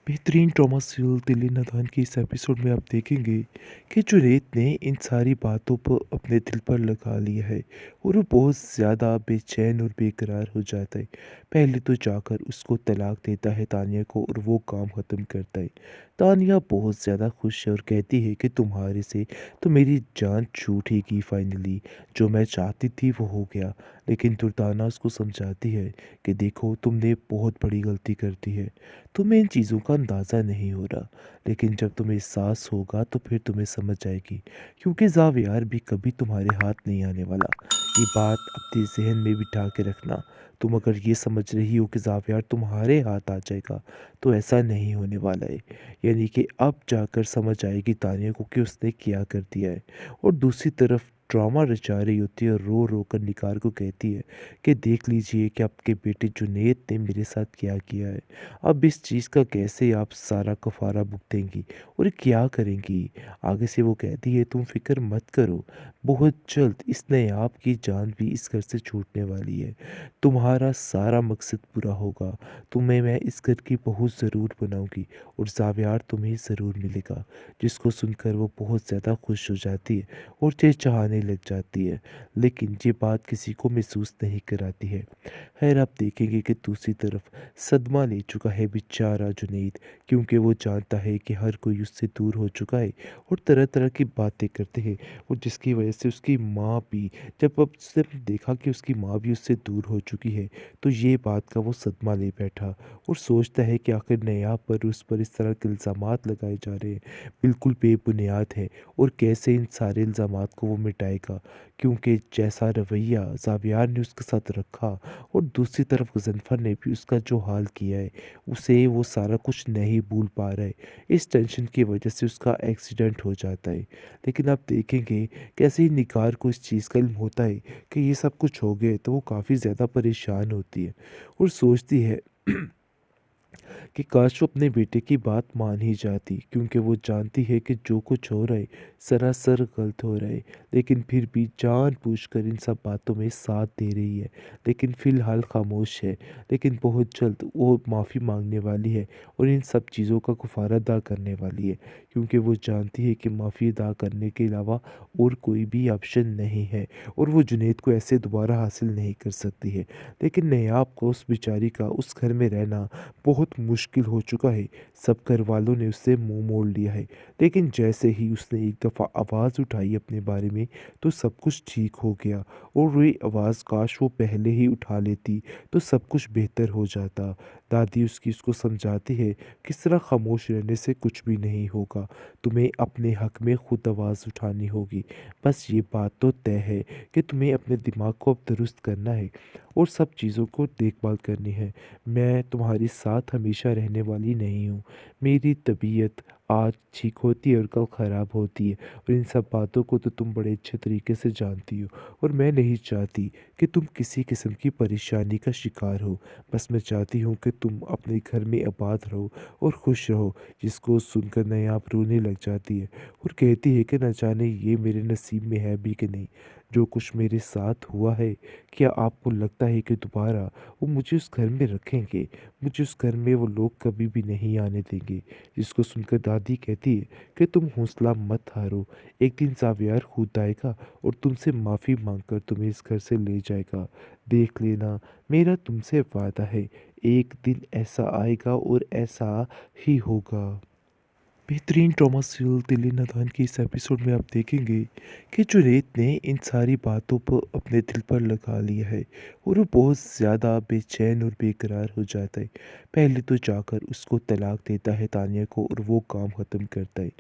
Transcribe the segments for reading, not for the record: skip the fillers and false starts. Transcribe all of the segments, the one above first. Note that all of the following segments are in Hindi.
बेहतरीन ट्रॉमा सीरियल दिल नादान के इस एपिसोड में आप देखेंगे कि जुनैद ने इन सारी बातों को अपने दिल पर लगा लिया है और वो बहुत ज़्यादा बेचैन और बेकरार हो जाता है। पहले तो जाकर उसको तलाक देता है तानिया को और वो काम ख़त्म करता है। तानिया बहुत ज़्यादा खुश है और कहती है कि तुम्हारे से तो मेरी जान छूटेगी फाइनली। जो मैं चाहती थी वो हो गया। लेकिन दुर्दाना उसको समझाती है कि देखो तुमने बहुत बड़ी गलती कर दी है। तुम्हें इन चीज़ों का अंदाज़ा नहीं हो रहा, लेकिन जब तुम्हें एहसास होगा तो फिर तुम्हें समझ आएगी, क्योंकि ज़ावियार भी कभी तुम्हारे हाथ नहीं आने वाला। ये बात अपने ज़हन में बिठा के रखना। तुम अगर ये समझ रही हो कि ज़ावियार तुम्हारे हाथ आ जाएगा, तो ऐसा नहीं होने वाला है। यानी कि अब जाकर समझ आएगी तानिया को कि उसने क्या कर दिया है। और दूसरी तरफ ड्रामा रचा रही होती है और रो रो कर निगार को कहती है कि देख लीजिए कि आपके बेटे जुनैद ने मेरे साथ क्या किया है। अब इस चीज़ का कैसे आप सारा कफ़ारा भुगतेंगी और क्या करेंगी? आगे से वो कहती है तुम फ़िक्र मत करो, बहुत जल्द इस नयाब की जान भी इस घर से छूटने वाली है। तुम्हारा सारा मकसद पूरा होगा, तुम्हें मैं इस घर की बहू ज़रूर बनाऊँगी और ज़ावियार तुम्हें ज़रूर मिलेगा। जिसको सुनकर वो बहुत ज़्यादा खुश हो जाती है और चहचहाने लग जाती है, लेकिन ये बात किसी को महसूस नहीं कराती है। खैर आप देखेंगे कि दूसरी तरफ सदमा ले चुका है बेचारा जुनैद, क्योंकि वो जानता है कि हर कोई उससे दूर हो चुका है और तरह तरह की बातें करते हैं। और जिसकी वजह से उसकी माँ भी, जब अब उसने देखा कि उसकी माँ भी उससे दूर हो चुकी है, तो ये बात का वो सदमा ले बैठा और सोचता है कि आखिर नया पर उस पर इस तरह के इल्ज़ामात लगाए जा रहे हैं, बिल्कुल बेबुनियाद है। और कैसे इन सारे इल्ज़ामात को वो मिटाएगा, क्योंकि जैसा रवैया ज़ावियार ने उसके साथ रखा और दूसरी तरफ गज़नफ़र ने भी उसका जो हाल किया है, उसे वो सारा कुछ नहीं भूल पा रहा है। इस टेंशन की वजह से उसका एक्सीडेंट हो जाता है। लेकिन आप देखेंगे कैसे ही निगार को इस चीज़ का इल्म होता है कि ये सब कुछ हो गया है, तो वो काफ़ी ज़्यादा परेशान होती है और सोचती है कि काश वो अपने बेटे की बात मान ही जाती, क्योंकि वो जानती है कि जो कुछ हो रहा है सरासर गलत हो रहा है, लेकिन फिर भी जानबूझकर इन सब बातों में साथ दे रही है। लेकिन फ़िलहाल खामोश है, लेकिन बहुत जल्द वो माफ़ी मांगने वाली है और इन सब चीज़ों का कफ़ारा अदा करने वाली है, क्योंकि वो जानती है कि माफ़ी अदा करने के अलावा और कोई भी ऑप्शन नहीं है और वो जुनैद को ऐसे दोबारा हासिल नहीं कर सकती है। लेकिन नयाब को उस बेचारी का उस घर में रहना बहुत मुश्किल हो चुका है। सब घर वालों ने उससे मुँह मोड़ लिया है। लेकिन जैसे ही उसने एक दफ़ा आवाज़ उठाई अपने बारे में, तो सब कुछ ठीक हो गया और वही आवाज़ काश वो पहले ही उठा लेती, तो सब कुछ बेहतर हो जाता। दादी उसको समझाती है, किस तरह खामोश रहने से कुछ भी नहीं होगा। तुम्हें अपने हक में खुद आवाज़ उठानी होगी। बस ये बात तो तय है कि तुम्हें अपने दिमाग को अब दुरुस्त करना है और सब चीज़ों को देखभाल करनी है। मैं तुम्हारे साथ हमेशा रहने वाली नहीं हूँ। मेरी तबीयत आज ठीक होती है और कल ख़राब होती है, और इन सब बातों को तो तुम बड़े अच्छे तरीके से जानती हो। और मैं नहीं चाहती कि तुम किसी किस्म की परेशानी का शिकार हो। बस मैं चाहती हूँ कि तुम अपने घर में आबाद रहो और खुश रहो। जिसको सुनकर नया आप रोने लग जाती है और कहती है कि न जाने ये मेरे नसीब में है भी कि नहीं। जो कुछ मेरे साथ हुआ है, क्या आपको लगता है कि दोबारा वो मुझे उस घर में रखेंगे? मुझे उस घर में वो लोग कभी भी नहीं आने देंगे। जिसको सुनकर दादी कहती है कि तुम हौसला मत हारो। एक दिन ज़ावियार खुद आएगा और तुमसे माफ़ी मांगकर तुम्हें इस घर से ले जाएगा। देख लेना, मेरा तुमसे वादा है, एक दिन ऐसा आएगा और ऐसा ही होगा। बेहतरीन ट्रॉमा सीरियल दिल नादान के इस एपिसोड में आप देखेंगे कि जुनैद ने इन सारी बातों को अपने दिल पर लगा लिया है और वो बहुत ज़्यादा बेचैन और बेकरार हो जाता है। पहले तो जाकर उसको तलाक देता है तानिया को और वो काम ख़त्म करता है।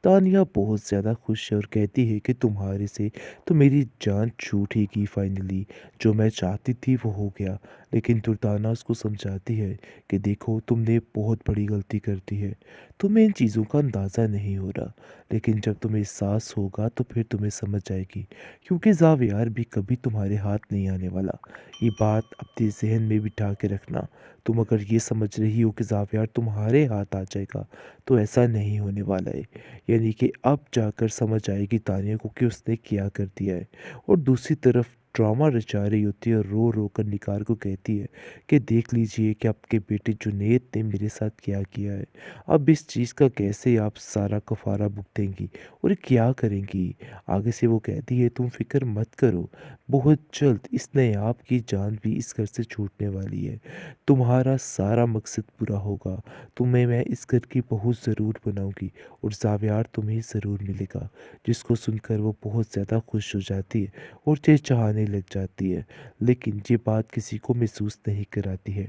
तानिया बहुत ज़्यादा खुश है और कहती है कि तुम्हारे से तो मेरी जान छूटेगी फाइनली। जो मैं चाहती थी वो हो गया। लेकिन दुर्दाना उसको समझाती है कि देखो तुमने बहुत बड़ी गलती कर दी है, तुम्हें इन चीज़ों का अंदाज़ा नहीं हो रहा, लेकिन जब तुम्हें एहसास होगा तो फिर तुम्हें समझ आएगी, क्योंकि ज़ावियार भी कभी तुम्हारे हाथ नहीं आने वाला। ये बात अपने ज़हन में बिठा के रखना। तुम अगर ये समझ रही हो कि ज़ावियार तुम्हारे हाथ आ जाएगा, तो ऐसा नहीं होने वाला है। यानी कि अब जाकर समझ आएगी तानिया को कि उसने क्या कर दिया है। और दूसरी तरफ ड्रामा रचा रही होती है और रो-रो कर निगार को कहती है कि देख लीजिए कि आपके बेटे जुनैद ने मेरे साथ क्या किया है। अब इस चीज़ का कैसे आप सारा कफ़ारा भुगतेंगी और क्या करेंगी? आगे से वो कहती है तुम फ़िक्र मत करो, बहुत जल्द इस नयाब की जान भी इस घर से छूटने वाली है। तुम्हारा सारा मकसद पूरा होगा, तुम्हें मैं इस घर की बहू ज़रूर बनाऊँगी और ज़ावियार तुम्हें ज़रूर मिलेगा। जिसको सुनकर वो बहुत ज़्यादा खुश हो जाती है और चहचहाने लग जाती है, लेकिन ये बात किसी को महसूस नहीं कराती है।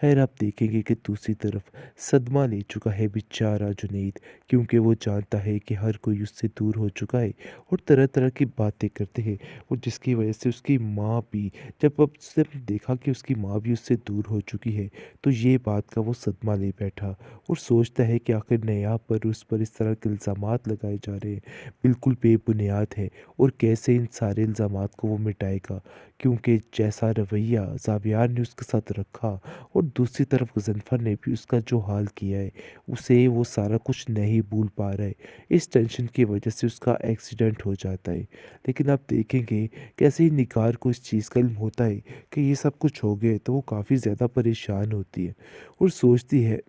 खैर आप देखेंगे कि दूसरी तरफ सदमा ले चुका है बेचारा जुनैद, क्योंकि वो जानता है कि हर कोई उससे दूर हो चुका है और तरह-तरह की बातें करते हैं और जिसकी वजह से उसकी माँ भी, जब अब उसने देखा कि उसकी माँ भी उससे दूर हो चुकी है, तो ये बात का वो सदमा ले बैठा और सोचता है कि आखिर नयाब पर उस पर इस तरह के इल्ज़ामात लगाए जा रहे हैं, बिल्कुल बेबुनियाद है और कैसे इन सारे इल्ज़ामात को वो मिटाएगा, क्योंकि जैसा रवैया ज़ावियार ने उसके साथ रखा और दूसरी तरफ गज़नफ़र ने भी उसका जो हाल किया है, उसे वो सारा कुछ नहीं भूल पा रहा है। इस टेंशन की वजह से उसका एक्सीडेंट हो जाता है। लेकिन आप देखेंगे कैसे ही निगार को इस चीज़ का इल्म होता है कि ये सब कुछ हो गया है, तो वो काफ़ी ज़्यादा परेशान होती है और सोचती है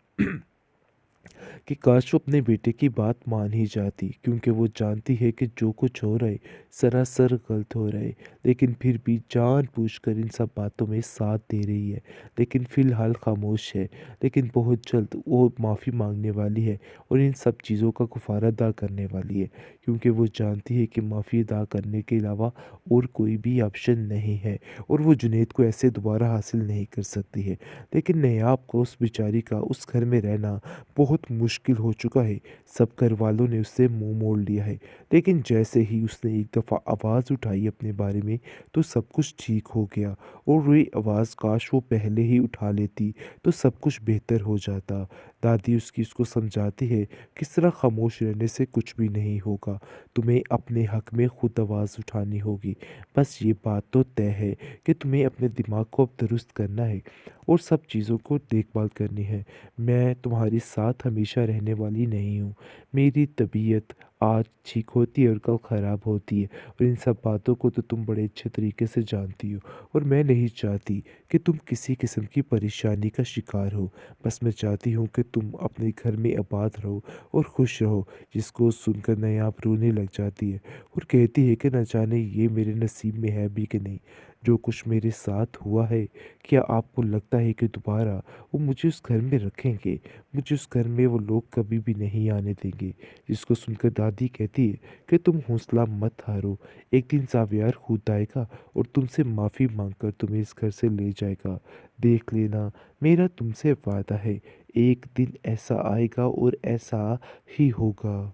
कि काश वो अपने बेटे की बात मान ही जाती, क्योंकि वो जानती है कि जो कुछ हो रहा है सरासर गलत हो रहा है, लेकिन फिर भी जानबूझकर इन सब बातों में साथ दे रही है, लेकिन फ़िलहाल खामोश है। लेकिन बहुत जल्द वो माफ़ी मांगने वाली है और इन सब चीज़ों का कफ़ारा अदा करने वाली है, क्योंकि वो जानती है कि माफ़ी अदा करने के अलावा और कोई भी ऑप्शन नहीं है और वो जुनैद को ऐसे दोबारा हासिल नहीं कर सकती है। लेकिन नयाब को उस बेचारी का उस घर में रहना बहुत मुश्किल हो चुका है। सब घरवालों ने उससे मुँह मोड़ लिया है। लेकिन जैसे ही उसने एक दफ़ा आवाज़ उठाई अपने बारे में, तो सब कुछ ठीक हो गया और वही आवाज़ काश वो पहले ही उठा लेती, तो सब कुछ बेहतर हो जाता। दादी उसको समझाती है, किस तरह खामोश रहने से कुछ भी नहीं होगा। तुम्हें अपने हक में खुद आवाज़ उठानी होगी। बस ये बात तो तय है कि तुम्हें अपने दिमाग को अब दुरुस्त करना है और सब चीज़ों को देखभाल करनी है। मैं तुम्हारे साथ हमेशा रहने वाली नहीं हूँ। मेरी तबीयत आज ठीक होती है और कल ख़राब होती है और इन सब बातों को तो तुम बड़े अच्छे तरीके से जानती हो और मैं नहीं चाहती कि तुम किसी किस्म की परेशानी का शिकार हो। बस मैं चाहती हूँ कि तुम अपने घर में आबाद रहो और खुश रहो। जिसको सुनकर नयाब रोने लग जाती है और कहती है कि न जाने ये मेरे नसीब में है भी कि नहीं। जो कुछ मेरे साथ हुआ है, क्या आपको लगता है कि दोबारा वो मुझे उस घर में रखेंगे? मुझे उस घर में वो लोग कभी भी नहीं आने देंगे। जिसको सुनकर दादी कहती है कि तुम हौसला मत हारो। एक दिन ज़ावियार खुद आएगा और तुमसे माफ़ी माँगकर तुम्हें इस घर से ले जाएगा। देख लेना, मेरा तुमसे वादा है, एक दिन ऐसा आएगा और ऐसा ही होगा।